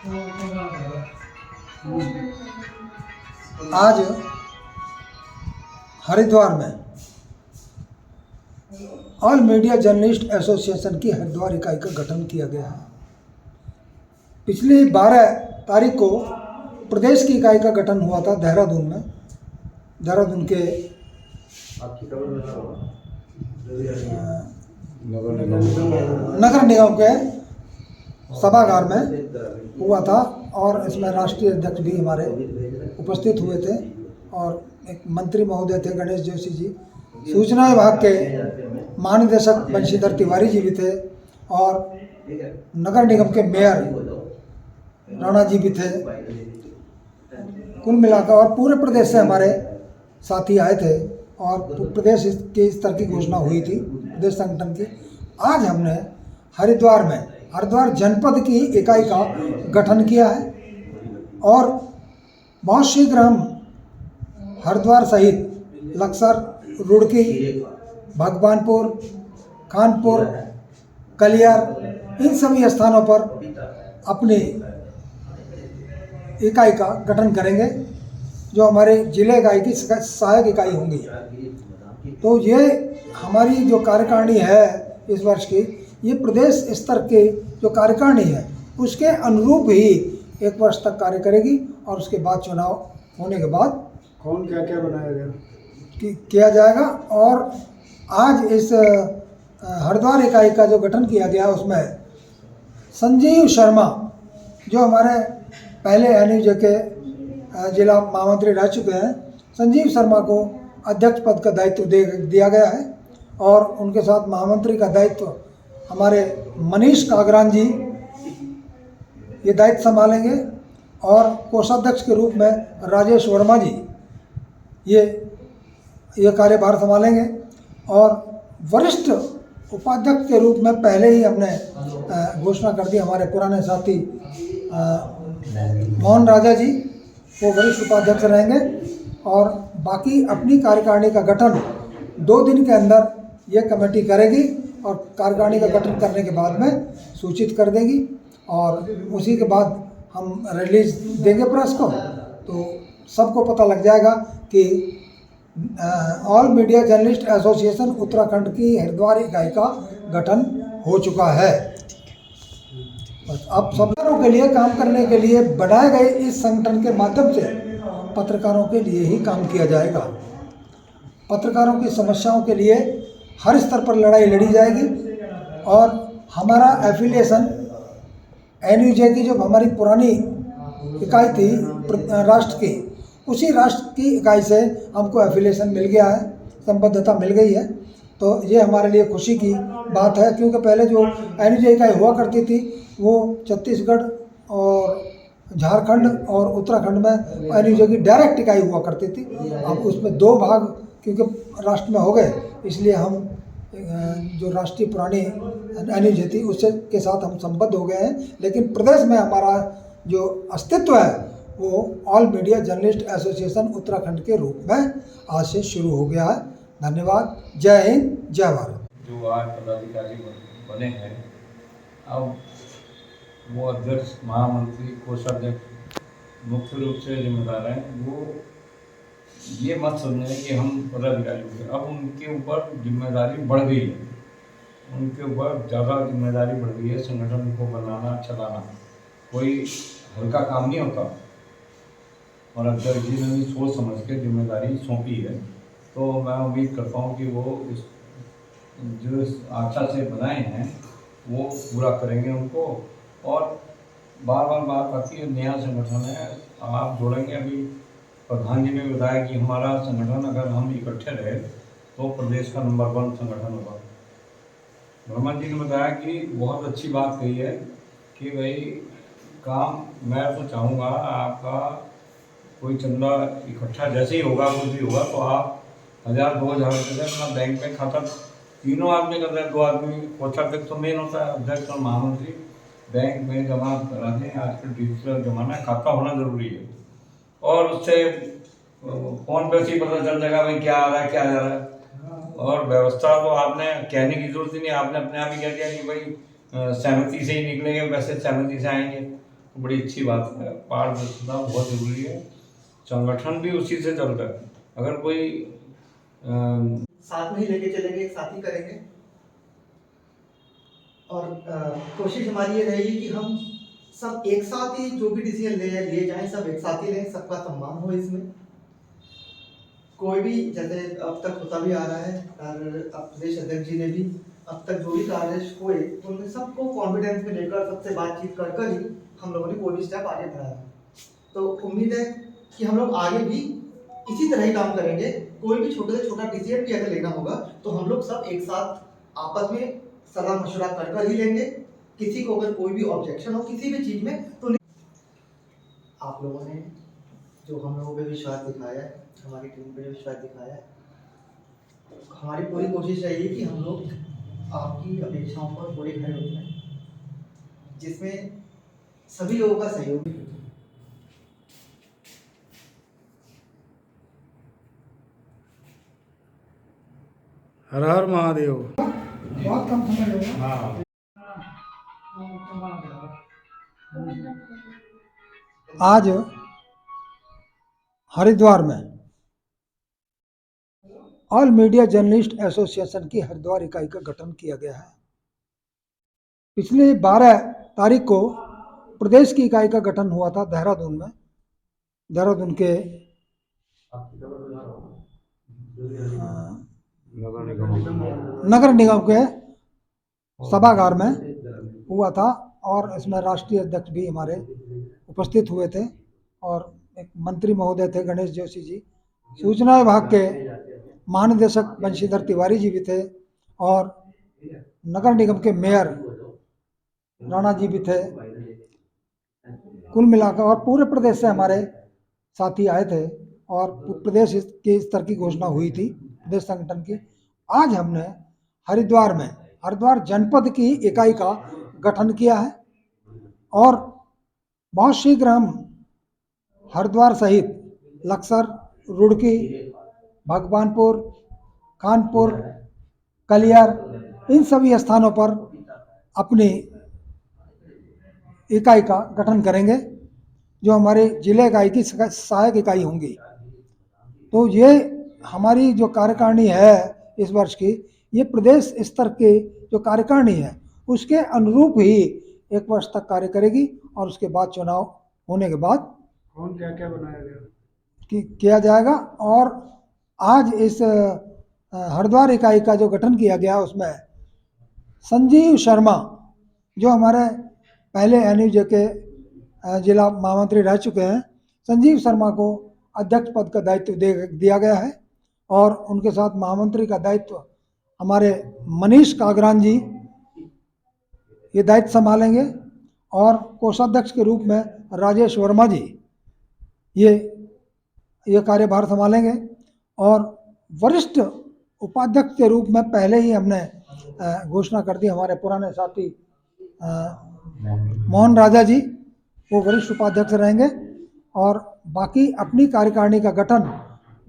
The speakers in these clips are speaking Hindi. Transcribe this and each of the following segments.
आज हरिद्वार में ऑल मीडिया जर्नलिस्ट एसोसिएशन की हरिद्वार इकाई का गठन किया गया है। पिछली 12 तारीख को प्रदेश की इकाई का गठन हुआ था देहरादून में। देहरादून के नगर निगम के सभागार में हुआ था और इसमें राष्ट्रीय अध्यक्ष भी हमारे उपस्थित हुए थे और एक मंत्री महोदय थे गणेश जोशी जी, सूचना विभाग के महानिदेशक बंशीधर तिवारी जी भी थे और नगर निगम के मेयर राणा जी भी थे। कुल मिलाकर और पूरे प्रदेश से हमारे साथी आए थे और प्रदेश के स्तर की घोषणा हुई थी प्रदेश संगठन की। आज हमने हरिद्वार जनपद की इकाई का गठन किया है और बहुत शीघ्र हम हरिद्वार सहित लक्सर, रुड़की, भगवानपुर, कानपुर, कलियर इन सभी स्थानों पर अपनी इकाई का गठन करेंगे जो हमारे जिले इकाई की सहायक इकाई होंगी। तो ये हमारी जो कार्यकारिणी है इस वर्ष की, ये प्रदेश स्तर के जो कार्यकारिणी है उसके अनुरूप ही एक वर्ष तक कार्य करेगी और उसके बाद चुनाव होने के बाद कौन क्या क्या बनाया गया किया जाएगा। और आज इस हरिद्वार इकाई का जो गठन किया गया उसमें संजीव शर्मा जो हमारे पहले एनयूजे के जिला महामंत्री रह चुके हैं, संजीव शर्मा को अध्यक्ष पद का दायित्व दिया गया है और उनके साथ महामंत्री का दायित्व हमारे मनीष कागरान जी ये दायित्व संभालेंगे और कोषाध्यक्ष के रूप में राजेश वर्मा जी ये कार्यभार संभालेंगे और वरिष्ठ उपाध्यक्ष के रूप में पहले ही हमने घोषणा कर दी, हमारे पुराने साथी मोहन राजा जी वो वरिष्ठ उपाध्यक्ष रहेंगे और बाकी अपनी कार्यकारिणी का गठन 2 दिन के अंदर ये कमेटी करेगी और कार्यकारिणी का गठन करने के बाद में सूचित कर देगी और उसी के बाद हम रिलीज देंगे प्रेस को, तो सबको पता लग जाएगा कि all media journalist association Uttarakhand की हरिद्वार इकाई का गठन हो चुका है। बस अब पत्रकारों के लिए काम करने के लिए बनाए गए इस संगठन के माध्यम से पत्रकारों के लिए ही काम किया जाएगा। पत्रकारों की समस्याओं के लिए हर स्तर पर लड़ाई लड़ी जाएगी और हमारा एफिलिएशन एनयूजे की जो हमारी पुरानी इकाई थी राष्ट्र की, उसी राष्ट्र की इकाई से हमको एफिलिएशन मिल गया है, संबद्धता मिल गई है। तो ये हमारे लिए खुशी की बात है क्योंकि पहले जो एनयूजे इकाई हुआ करती थी वो छत्तीसगढ़ और झारखंड और उत्तराखंड में एनयूजे की डायरेक्ट इकाई हुआ करती थी। अब उसमें 2 भाग क्योंकि राष्ट्र में हो गए, इसलिए हम जो राष्ट्रीय पुरानी एनयूजे थी उससे के साथ हम संबद्ध हो गए हैं। लेकिन प्रदेश में हमारा जो अस्तित्व है वो all media journalist association Uttarakhand के रूप में आज से शुरू हो गया है। धन्यवाद। जय हिंद, जय भारत। जो आज पदाधिकारी बने हैं, अब वो अध्यक्ष, महामंत्री, कोषाध्यक्ष मुख्य रूप से जिम्मेदार हैं। वो ये मत समझें कि हम पदाधिकारी हो गए, अब उनके ऊपर जिम्मेदारी बढ़ गई है, उनके ऊपर ज़्यादा जिम्मेदारी बढ़ गई है। संगठन को बनाना, चलाना कोई हल्का काम नहीं होता और अध्यक्ष जी ने भी सोच समझ के जिम्मेदारी सौंपी है। तो मैं उम्मीद करता हूँ कि वो इस जो आशा से बनाए हैं वो पूरा करेंगे उनको। और बार बार बात आती है, नया संगठन है, आप जोड़ेंगे। अभी प्रधान जी ने बताया कि हमारा संगठन अगर हम इकट्ठे रहे तो प्रदेश का नंबर 1 संगठन होगा। वर्मा जी ने बताया कि बहुत अच्छी बात कही है कि भाई काम, मैं तो चाहूँगा आपका कोई चंदा इकट्ठा जैसे ही होगा, कुछ भी होगा तो आप 1000-2000 रुपये अपना बैंक में खाता, तीनों आदमी करते हैं, 2 आदमी, कोषाध्यक्ष तो मेन होता है, अध्यक्ष और महामंत्री बैंक में जमा करा दें। आजकल डिजिटल जमाना है, खाता होना ज़रूरी है और उससे फ़ोन पे से ही पता चल जाएगा भाई क्या आ रहा है, क्या जा रहा है। और व्यवस्था तो आपने कहने की जरूरत ही नहीं, आपने अपने आप ही कह दिया कि भाई सहमति से ही निकलेंगे, वैसे सहमति से आएंगे। बड़ी अच्छी बात है। पारदर्शिता बहुत जरूरी है, संगठन भी उसी से चलता है। अगर कोई साथ में ही लेके चलेंगे, एक साथ ही करेंगे। और कोशिश हमारी ये रहेगी कि हम सब एक साथ ही जो भी डिसीजन लिए जाएं, सब एक साथ ही लें, सबका सम्मान हो इसमें। कोई भी, जैसे अब तक होता भी आ रहा है और अब प्रदेश अध्यक्ष जी ने भी अब तक जो भी कार्य हुए उनमें सबको कॉन्फिडेंस में लेकर, सबसे बातचीत कर कर ही हम लोगों ने कोई भी स्टेप आगे बढ़ाया। तो उम्मीद है कि हम लोग आगे भी इसी तरह ही काम करेंगे। कोई भी छोटे से छोटा डिसीजन भी अगर लेना होगा तो हम लोग सब एक साथ आपस में सलाह मशवरा कर कर ही लेंगे। किसी को अगर कोई भी ऑब्जेक्शन हो किसी भी चीज में तो आप लोगों ने जो हम लोगों पे विश्वास दिखाया है, हमारी टीम पे विश्वास दिखाया है, हमारी पूरी कोशिश रहेगी कि हम लोग आपकी अपेक्षाओं पर पूरे खरे उतरें, जिसमें सभी लोगों का सहयोग भी हो। हर हर महादेव। बहुत कम समय लगेगा। हाँ। आज हरिद्वार में ऑल मीडिया जर्नलिस्ट एसोसिएशन की हरिद्वार इकाई का गठन किया गया है। पिछले 12 तारीख को प्रदेश की इकाई का गठन हुआ था देहरादून में। देहरादून के नगर निगम के सभागार में हुआ था और इसमें राष्ट्रीय अध्यक्ष भी हमारे उपस्थित हुए थे और एक मंत्री महोदय थे गणेश जोशी जी, सूचना विभाग के महानिदेशक बंशीधर तिवारी जी भी थे और नगर निगम के मेयर राणा जी भी थे। कुल मिलाकर और पूरे प्रदेश से हमारे साथी आए थे और प्रदेश के स्तर की घोषणा हुई थी प्रदेश संगठन की। आज हमने हरिद्वार जनपद की इकाई का गठन किया है और बहुत शीघ्र हम हरिद्वार सहित लक्सर, रुड़की, भगवानपुर, कानपुर, कलियर, इन सभी स्थानों पर अपनी इकाई का गठन करेंगे जो हमारे जिले इकाई की सहायक इकाई होंगी। तो ये हमारी जो कार्यकारिणी है इस वर्ष की, ये प्रदेश स्तर के जो कार्यकारिणी है उसके अनुरूप ही एक वर्ष तक कार्य करेगी और उसके बाद चुनाव होने के बाद कौन क्या क्या बनाया गया किया जाएगा। और आज इस हरिद्वार इकाई का जो गठन किया गया उसमें संजीव शर्मा जो हमारे पहले एनयूजे के जिला महामंत्री रह चुके हैं, संजीव शर्मा को अध्यक्ष पद का दायित्व दिया गया है और उनके साथ महामंत्री का दायित्व हमारे मनीष कागरान जी ये दायित्व संभालेंगे और कोषाध्यक्ष के रूप में राजेश वर्मा जी ये कार्यभार संभालेंगे और वरिष्ठ उपाध्यक्ष के रूप में पहले ही हमने घोषणा कर दी, हमारे पुराने साथी मोहन राजा जी वो वरिष्ठ उपाध्यक्ष रहेंगे और बाकी अपनी कार्यकारिणी का गठन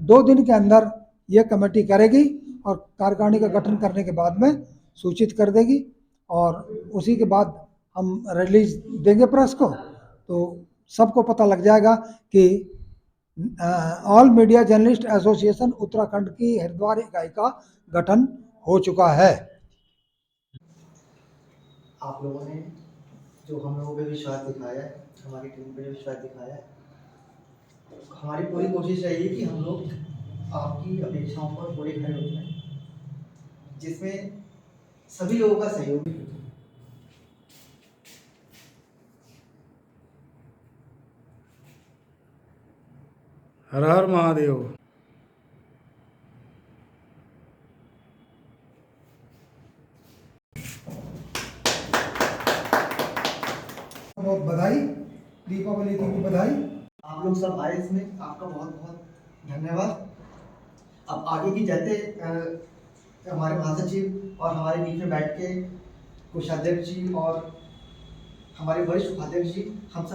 2 दिन के अंदर ये कमेटी करेगी और कार्यकारिणी का गठन करने के बाद में सूचित कर देगी और उसी के बाद हम रिलीज देंगे प्रेस को, तो सबको पता लग जाएगा कि all media journalist association Uttarakhand की हरिद्वार इकाई का गठन हो चुका है। आप लोगों ने जो हम लोगों पे विश्वास दिखाया है, हमारी टीम पे विश्वास दिखाया है, हमारी पूरी कोशिश रहेगी कि हम लोग आपकी अपेक्षाओं पर पूरे खरे उतरें, जिसमें सभी लोगों का सहयोग भी हो। हर हर महादेव। बहुत बधाई, दीपावली की भी बधाई। आप लोग सब आए इसमें, आपका बहुत बहुत धन्यवाद। अब आगे की जैसे हमारे महासचिव और हमारे बीच में बैठ के कोषाध्यक्ष जी और हमारे वरिष्ठ उपाध्यक्ष जी हम सब